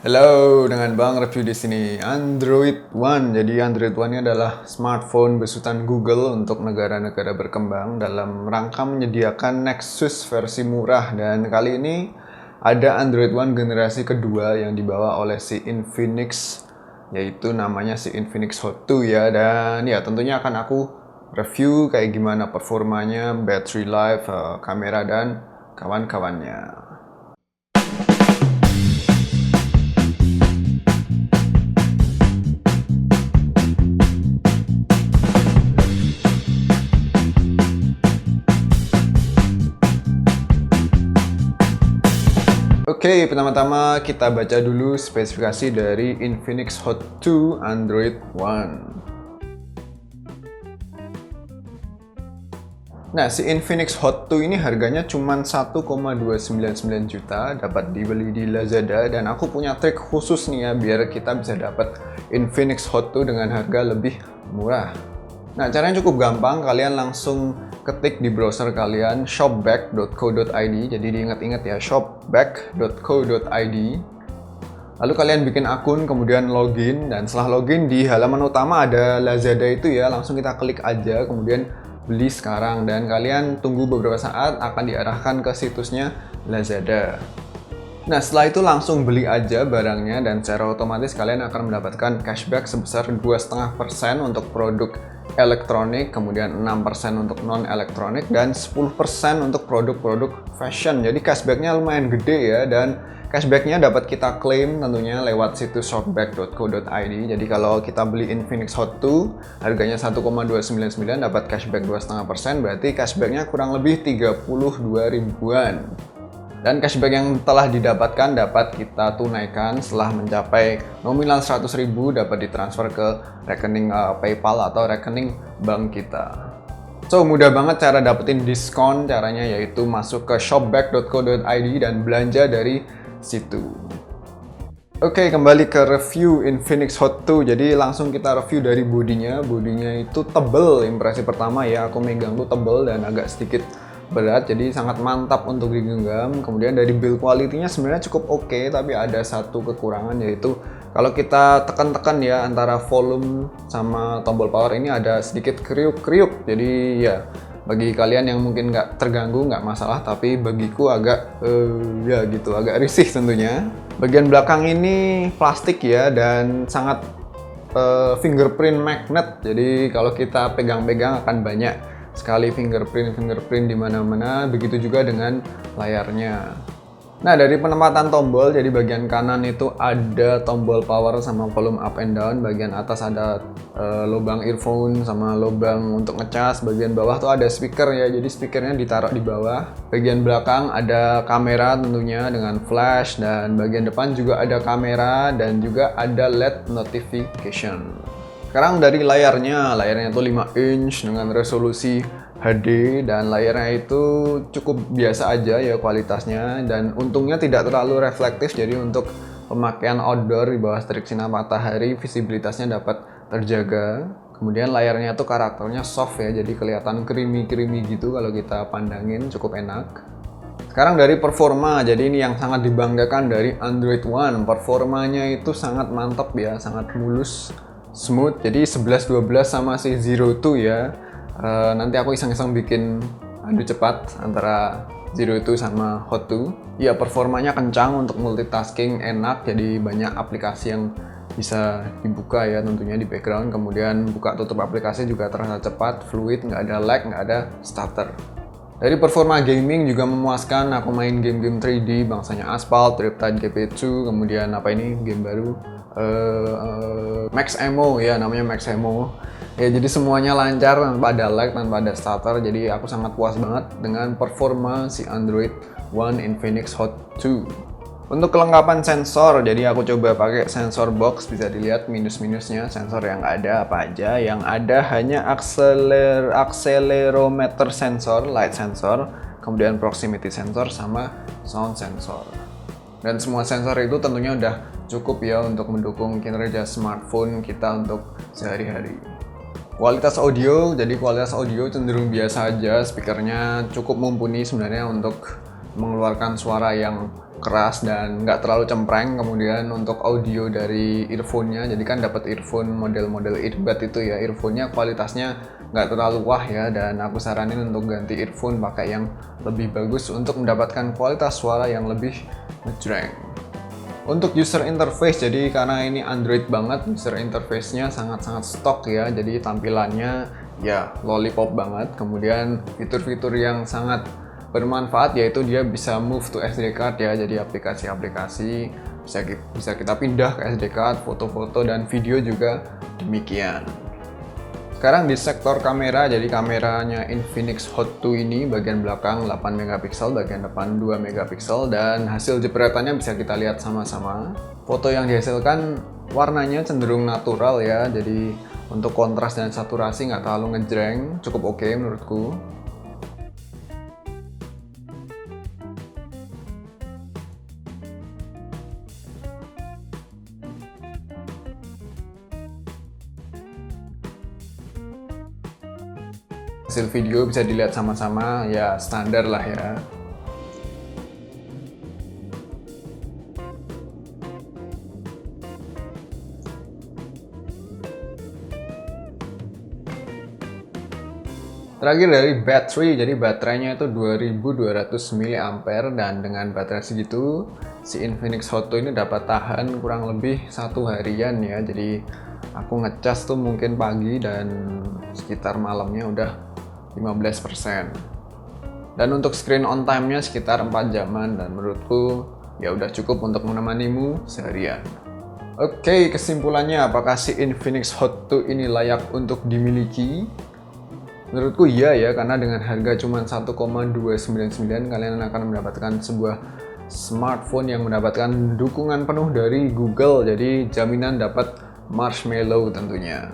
Halo, dengan Bang review di sini Android One. Jadi Android One ini adalah smartphone besutan Google untuk negara-negara berkembang dalam rangka menyediakan Nexus versi murah. Dan kali ini ada Android One generasi kedua yang dibawa oleh si Infinix, yaitu namanya si Infinix Hot 2 ya. Dan ya tentunya akan aku review kayak gimana performanya, battery life, kamera dan kawan-kawannya. Oke, pertama-tama kita baca dulu spesifikasi dari Infinix Hot 2 Android One. Nah, si Infinix Hot 2 ini harganya cuma 1,299 juta, dapat dibeli di Lazada, dan aku punya trik khusus nih ya biar kita bisa dapat Infinix Hot 2 dengan harga lebih murah. Nah, caranya cukup gampang, kalian langsung ketik di browser kalian shopback.co.id, jadi diingat-ingat ya, shopback.co.id. Lalu kalian bikin akun, kemudian login, dan setelah login di halaman utama ada Lazada itu ya, langsung kita klik aja, kemudian beli sekarang, dan kalian tunggu beberapa saat akan diarahkan ke situsnya Lazada. Nah, setelah itu langsung beli aja barangnya, dan secara otomatis kalian akan mendapatkan cashback sebesar 2,5% untuk produk elektronik, kemudian 6% untuk non-elektronik, dan 10% untuk produk-produk fashion. Jadi cashbacknya lumayan gede ya, dan cashbacknya dapat kita klaim tentunya lewat situs shopback.co.id. Jadi kalau kita beli Infinix Hot 2 harganya 1,299 dapat cashback 2,5%, berarti cashbacknya kurang lebih 32 ribuan. Dan cashback yang telah didapatkan dapat kita tunaikan setelah mencapai nominal 100.000, dapat ditransfer ke rekening PayPal atau rekening bank kita. So, mudah banget cara dapetin diskon, caranya yaitu masuk ke shopback.co.id dan belanja dari situ. Oke, kembali ke review Infinix Hot 2. Jadi langsung kita review dari bodinya. Bodinya itu tebel, impresi pertama ya, aku megang tuh tebel dan agak sedikit berat, jadi sangat mantap untuk digenggam. Kemudian dari build quality-nya sebenarnya cukup oke, tapi ada satu kekurangan, yaitu kalau kita tekan-tekan ya antara volume sama tombol power ini ada sedikit kriuk-kriuk. Jadi ya bagi kalian yang mungkin nggak terganggu nggak masalah, tapi bagiku agak ya gitu, agak risih tentunya. Bagian belakang ini plastik ya, dan sangat fingerprint magnet. Jadi kalau kita pegang-pegang akan banyak sekali fingerprint di mana-mana. Begitu juga dengan layarnya. Nah, dari penempatan tombol, jadi bagian kanan itu ada tombol power sama volume up and down. Bagian atas ada lubang earphone sama lubang untuk ngecas. Bagian bawah tuh ada speaker ya, jadi speakernya ditaruh di bawah. Bagian belakang ada kamera tentunya dengan flash, dan bagian depan juga ada kamera dan juga ada LED notification. Sekarang dari layarnya tuh 5 inch dengan resolusi HD, dan layarnya itu cukup biasa aja ya kualitasnya, dan untungnya tidak terlalu reflektif, jadi untuk pemakaian outdoor di bawah terik sinar matahari visibilitasnya dapat terjaga. Kemudian layarnya tuh karakternya soft ya, jadi kelihatan creamy gitu kalau kita pandangin, cukup enak. Sekarang dari performa, jadi ini yang sangat dibanggakan dari Android One, performanya itu sangat mantap ya, sangat mulus, smooth. Jadi 11-12 sama si Zero 2 ya. Nanti aku iseng-iseng bikin adu cepat antara Zero 2 sama Hot 2. Ya, performanya kencang, untuk multitasking enak, jadi banyak aplikasi yang bisa dibuka ya tentunya di background. Kemudian buka tutup aplikasi juga terasa cepat, fluid, nggak ada lag, nggak ada stutter. Dari performa gaming juga memuaskan, aku main game-game 3D bangsanya Asphalt, Riptide GP2, kemudian apa ini game baru, Max Ammo ya, namanya Max Ammo ya. Jadi semuanya lancar tanpa ada lag, tanpa ada stutter. Jadi aku sangat puas banget dengan performa si Android One Infinix Hot 2. Untuk kelengkapan sensor, jadi aku coba pakai sensor box, bisa dilihat minus-minusnya sensor yang ada apa aja. Yang ada hanya accelerometer sensor, light sensor, kemudian proximity sensor sama sound sensor. Dan semua sensor itu tentunya udah cukup ya untuk mendukung kinerja smartphone kita untuk sehari-hari. Kualitas audio, jadi kualitas audio cenderung biasa aja, speakernya cukup mumpuni sebenarnya untuk mengeluarkan suara yang keras dan nggak terlalu cempreng. Kemudian untuk audio dari earphone-nya, jadi kan dapat earphone model-model earbud itu ya, earphone-nya kualitasnya nggak terlalu wah ya, dan aku saranin untuk ganti earphone pakai yang lebih bagus untuk mendapatkan kualitas suara yang lebih ngejreng. Untuk user interface, jadi karena ini Android banget, user interface-nya sangat-sangat stok ya, jadi tampilannya ya lollipop banget. Kemudian fitur-fitur yang sangat bermanfaat yaitu dia bisa move to SD card ya, jadi aplikasi-aplikasi bisa kita pindah ke SD card, foto-foto dan video juga demikian. Sekarang di sektor kamera, jadi kameranya Infinix Hot 2 ini bagian belakang 8 megapiksel, bagian depan 2 megapiksel, dan hasil jepretannya bisa kita lihat sama-sama. Foto yang dihasilkan warnanya cenderung natural ya, jadi untuk kontras dan saturasi nggak terlalu ngejreng, cukup oke menurutku. Hasil video bisa dilihat sama-sama, ya standar lah ya. Terakhir dari baterai, jadi baterainya itu 2200 mAh, dan dengan baterai segitu si Infinix Hot 2 ini dapat tahan kurang lebih 1 harian ya. Jadi aku ngecas tuh mungkin pagi dan sekitar malamnya udah 15%. Dan untuk screen on time-nya sekitar 4 jaman, dan menurutku ya udah cukup untuk menemanimu seharian. Oke, kesimpulannya, apakah si Infinix Hot 2 ini layak untuk dimiliki? Menurutku iya ya, karena dengan harga cuma 1,299 kalian akan mendapatkan sebuah smartphone yang mendapatkan dukungan penuh dari Google, jadi jaminan dapat marshmallow tentunya.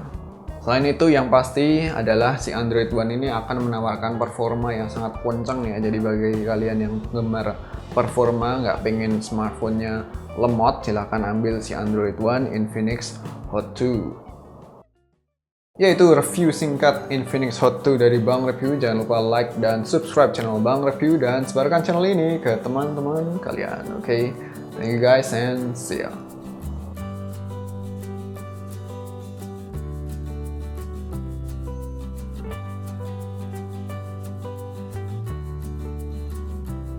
Selain itu, yang pasti adalah si Android One ini akan menawarkan performa yang sangat kencang ya. Jadi bagi kalian yang gemar performa, nggak pengen smartphone-nya lemot, silahkan ambil si Android One Infinix Hot 2. Yaitu review singkat Infinix Hot 2 dari Bang Review. Jangan lupa like dan subscribe channel Bang Review dan sebarkan channel ini ke teman-teman kalian. Oke, thank you guys and see ya.